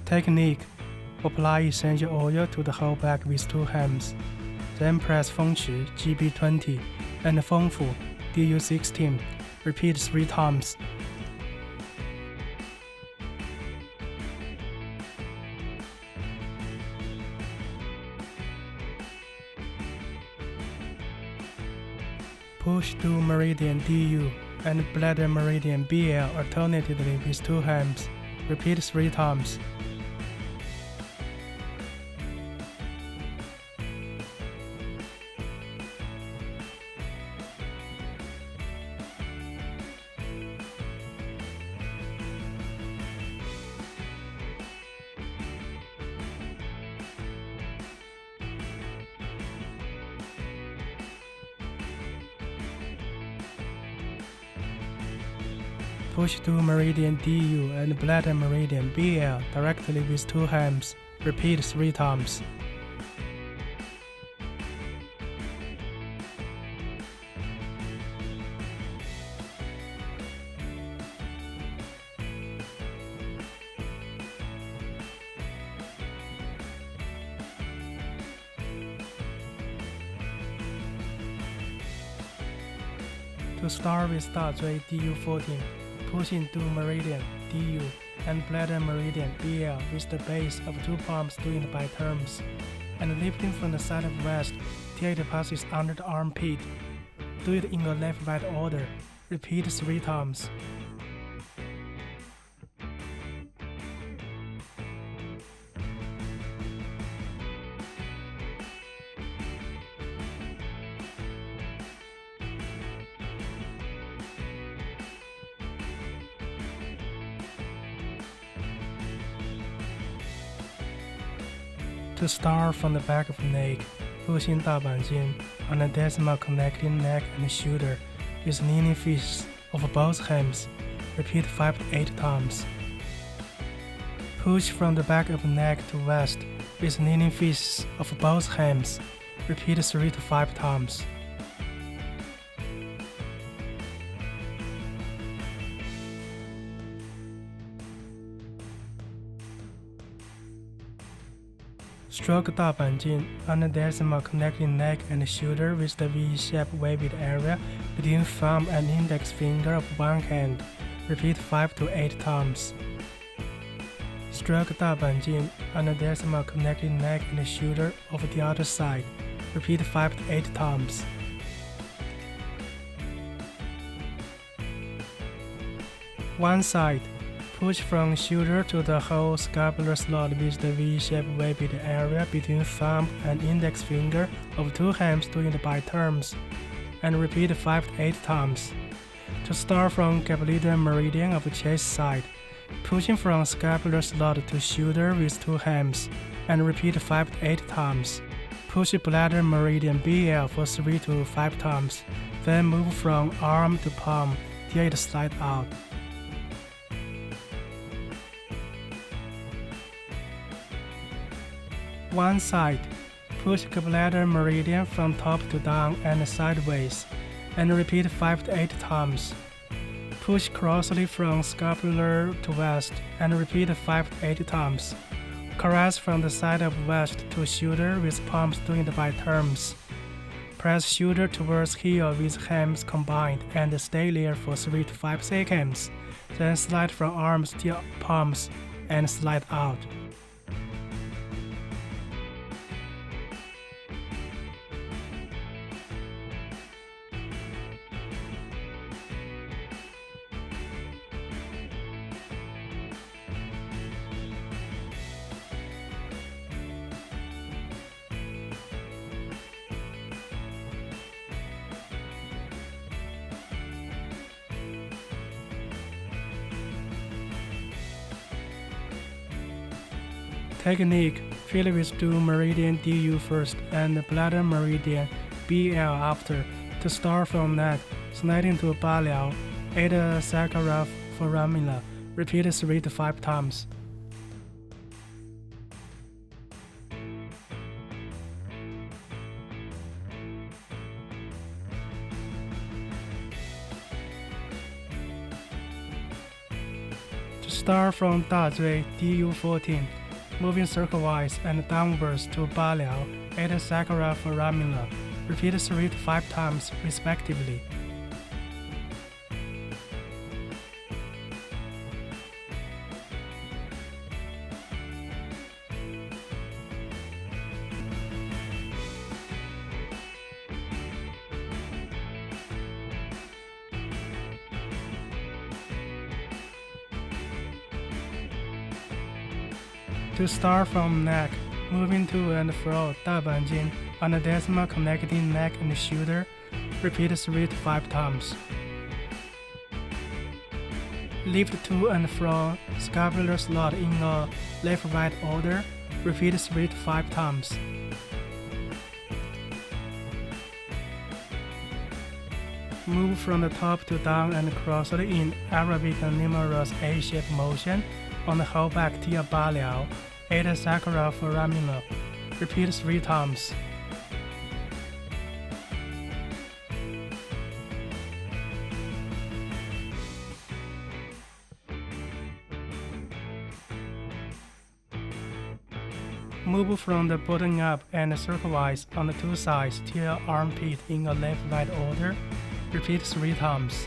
Technique: apply essential oil to the whole back with 2 hands. Then press 风池 GB20 and 丰富 DU16. Repeat 3 times. Push to meridian DU and bladder meridian BL alternately with 2 hands. Repeat 3 times. Push to meridian DU and bladder meridian BL directly with 2 hands. Repeat 3 times. To start with 大椎 DU14, pushing to meridian DU and bladder meridian BL with the base of 2 palms doing it by terms, and lifting from the side of rest till it passes under the armpit. Do it in a left-right order. Repeat 3 times. To start from the back of the neck, pushing 大板筋 on the decimal connecting neck and shoulder with kneeling fists of both hands. Repeat 5 to 8 times. Push from the back of the neck to west with kneeling fists of both hands. Repeat 3 to 5 times. Stroke 大板筋 on the decimal connecting neck and shoulder with the V-shaped wavy area between thumb and index finger of one hand. Repeat 5 to 8 times. Stroke 大板筋 on the decimal connecting neck and shoulder of the other side. Repeat 5 to 8 times. One side. Push from shoulder to the whole scapular slot with the V-shaped wavy area between thumb and index finger of 2 hands doing it by terms, and repeat 5 to 8 times. To start from capillary meridian of the chest side, pushing from scapular slot to shoulder with 2 hands, and repeat 5 to 8 times. Push bladder meridian BL for 3 to 5 times, then move from arm to palm till it slides out. One side. Push bladder meridian from top to down and sideways, and repeat 5 to 8 times. Push crossly from scapular to west, and repeat 5 to 8 times. Caress from the side of west to shoulder with palms doing it by terms. Press shoulder towards heel with hands combined and stay there for 3 to 5 seconds. Then slide from arms to palms and slide out. Technique: fill with do meridian DU first and bladder meridian BL after. To start from neck, sliding to 八髎, add a sacral foramina. Repeat 3 to 5 times. To Start from 大椎 DU14, moving circlewise and downwards to 八髎 8 sacral foramina. Repeat 3 to 5 times respectively. To start from neck, moving to and fro 大阪经 on the decimal connecting neck and shoulder. Repeat 3 to 5 times. Lift to and fro scapular slot in a left-right order. Repeat 3 to 5 times. Move from the top to down and cross it in Arabic and numerous A-shaped motion on the whole back tia 八髎 8 sacral foramina. Repeat 3 times. Move from the bottom up and circlewise on the two sides till armpit in a left-right order. Repeat 3 times.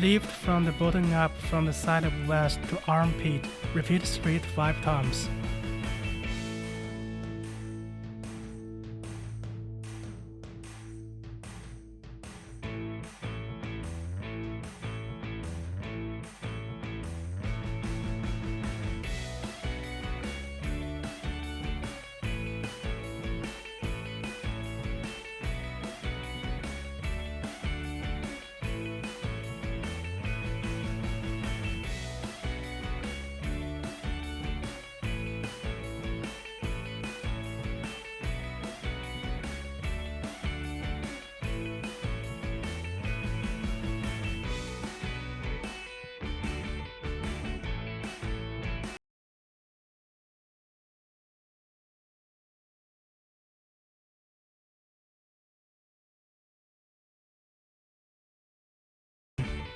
Lift from the bottom up from the side of waist to armpit. Repeat 3 to 5 times.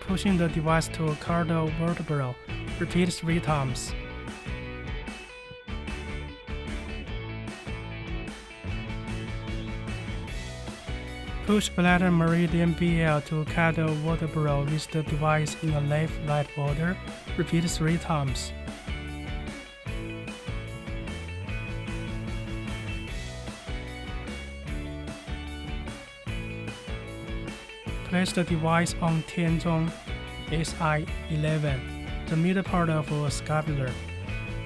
Pushing the device to a caudal vertebral. Repeat 3 times. Push bladder meridian BL to caudal vertebral with the device in a left-right order. Repeat 3 times. Place the device on Tianzong SI11, the middle part of a scapular.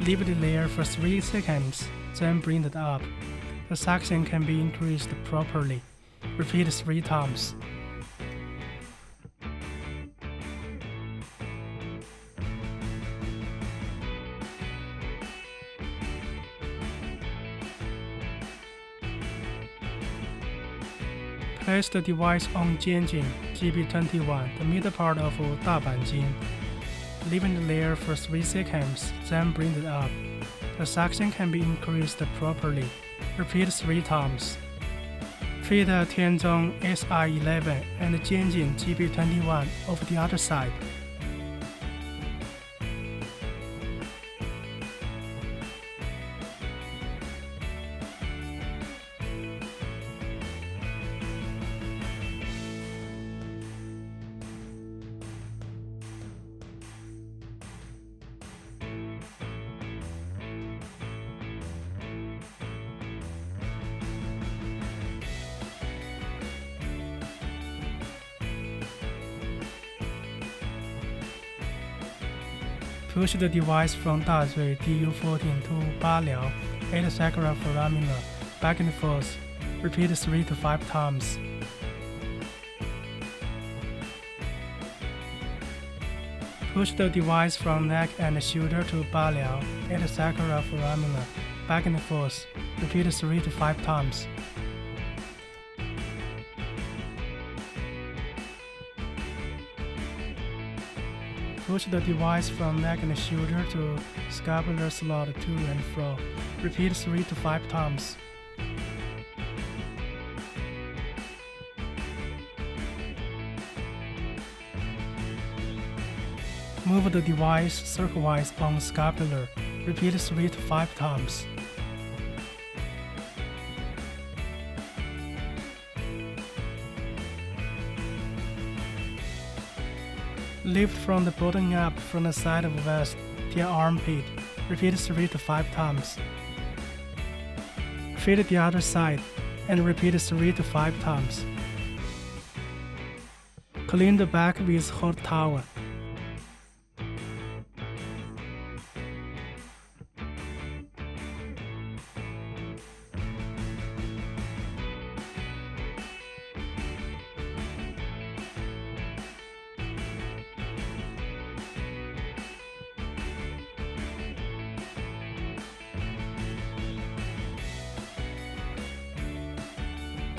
Leave it there for 3 seconds, then bring it up. The suction can be increased properly. Repeat 3 times. Place the device on Jianjing GB21, the middle part of 大阪经. Leave it there for 3 seconds, then bring it up. The suction can be increased properly. Repeat 3 times. Treat Tianzong SI11 and Jianjing GB21 over the other side. Push the device from 大椎 DU14 to 八髎 8 sacral foramina, back and forth. Repeat 3 to 5 times. Push the device from neck and shoulder to Baliao, 8 Sakura foramina, back and forth. Repeat 3 to 5 times. Push the device from neck and shoulder to scapular slot to and fro. Repeat 3 to 5 times. Move the device circlewise on scapular. Repeat 3 to 5 times. Lift from the bottom up from the side of vest till armpit. Repeat 3 to 5 times. Fit the other side and repeat 3 to 5 times. Clean the back with hot towel.